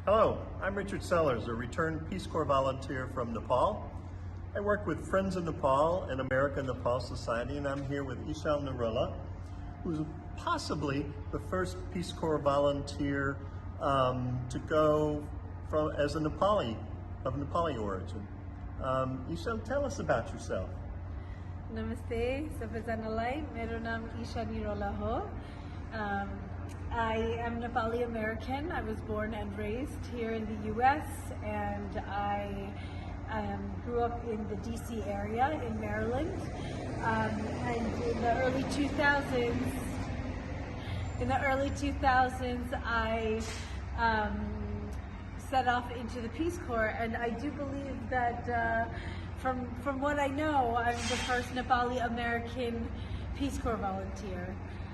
Hello, I'm Richard Sellers, a returned Peace Corps volunteer from Nepal. I work with Friends of Nepal and American Nepal Society, and I'm here with Isha Nirola, who's possibly the first Peace Corps volunteer to go as a Nepali, of Nepali origin. Isha, tell us about yourself. Namaste, सबैजनालाई मेरो नाम Isha Nirola ho. I am Nepali American. I was born and raised here in the U.S. and I grew up in the D.C. area in Maryland. And in the early 2000s, I set off into the Peace Corps, and I do believe that from what I know, I'm the first Nepali American Peace Corps volunteer.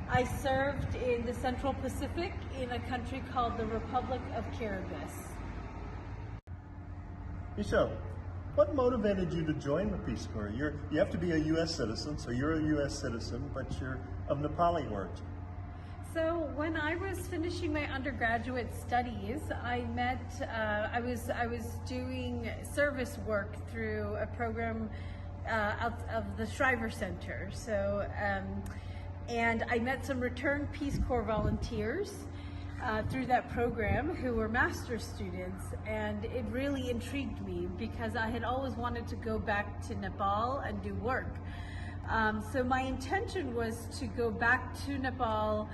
I served in the Central Pacific in a country called the Republic of Kiribati. Isha, what motivated you to join the Peace Corps? You have to be a U.S. citizen, so you're a U.S. citizen, but you're of Nepali origin. So when I was finishing my undergraduate studies, I was doing service work through a program out of the Shriver Center. So. And I met some returned Peace Corps volunteers through that program who were master's students, and it really intrigued me because I had always wanted to go back to Nepal and do work. So my intention was to go back to Nepal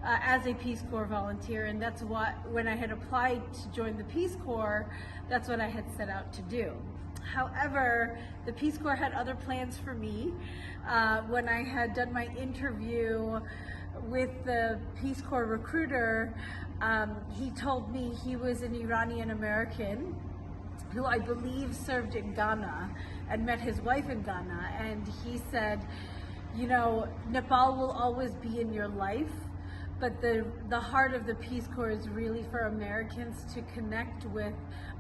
as a Peace Corps volunteer, and that's what, when I had applied to join the Peace Corps, that's what I had set out to do. However, the Peace Corps had other plans for me. When I had done my interview with the Peace Corps recruiter, he told me he was an Iranian American who I believe served in Ghana and met his wife in Ghana. And he said, you know, Nepal will always be in your life, but the heart of the Peace Corps is really for Americans to connect with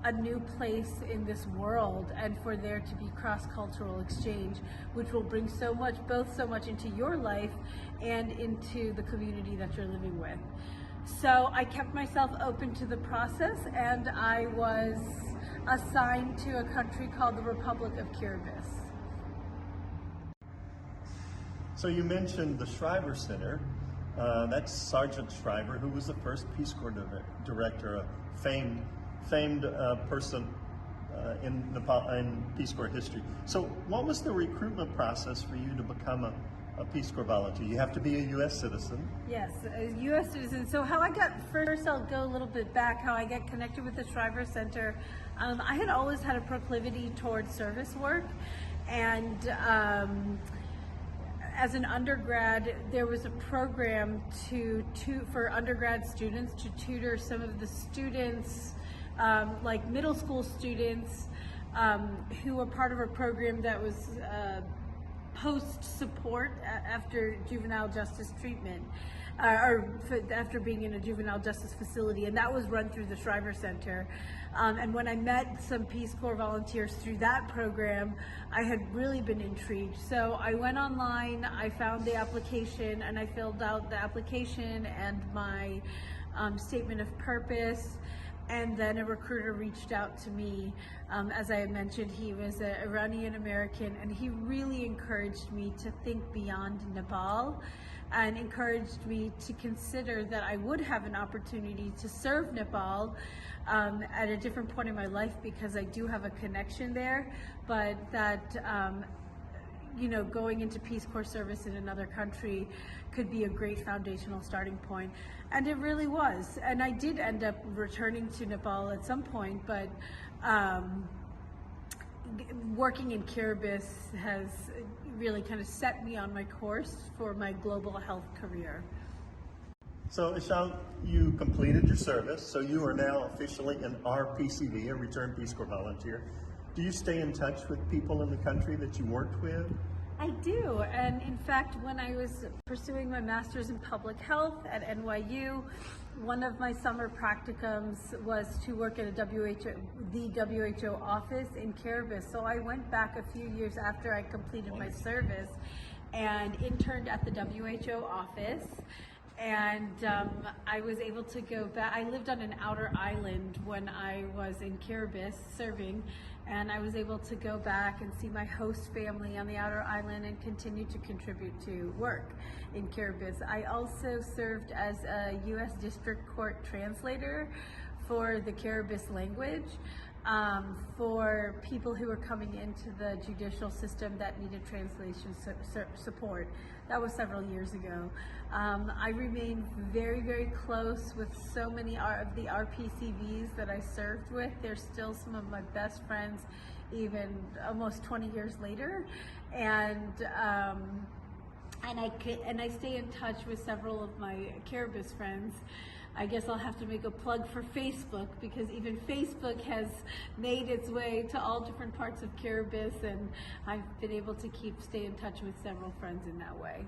a new place in this world and for there to be cross-cultural exchange, which will bring so much into your life and into the community that you're living with. So I kept myself open to the process, and I was assigned to a country called the Republic of Kiribati. So you mentioned the Shriver Center. That's Sergeant Shriver, who was the first Peace Corps director, a famed person in Nepal in Peace Corps history. So what was the recruitment process for you to become a Peace Corps volunteer? You have to be a U.S. citizen. Yes, a U.S. citizen. So how I got, first I'll go a little bit back, how I got connected with the Shriver Center. I had always had a proclivity towards service work, and as an undergrad, there was a program for undergrad students to tutor some of the students, like middle school students, who were part of a program that was post support after juvenile justice treatment, or after being in a juvenile justice facility, and that was run through the Shriver Center. And when I met some Peace Corps volunteers through that program, I had really been intrigued. So I went online, I found the application, and I filled out the application and my statement of purpose. And then a recruiter reached out to me. As I had mentioned, he was an Iranian American, and he really encouraged me to think beyond Nepal and encouraged me to consider that I would have an opportunity to serve Nepal at a different point in my life, because I do have a connection there, but that you know, going into Peace Corps service in another country could be a great foundational starting point. And it really was. And I did end up returning to Nepal at some point, but working in Kiribati has really kind of set me on my course for my global health career. So Isha, you completed your service, so you are now officially an RPCV, a returned Peace Corps volunteer. Do you stay in touch with people in the country that you worked with? I do, and in fact, when I was pursuing my master's in public health at NYU, one of my summer practicums was to work at the WHO office in Kiribati. So I went back a few years after I completed my service and interned at the WHO office. and I was able to go back. I lived on an outer island when I was in Kiribati serving, and I was able to go back and see my host family on the outer island and continue to contribute to work in Kiribati. I also served as a U.S. District Court translator for the Kiribati language for people who were coming into the judicial system that needed translation support. That was several years ago. I remain very, very close with so many of the RPCVs that I served with. They're still some of my best friends, even almost 20 years later. And I stay in touch with several of my Kiribati friends. I guess I'll have to make a plug for Facebook, because even Facebook has made its way to all different parts of Kiribati, and I've been able to stay in touch with several friends in that way.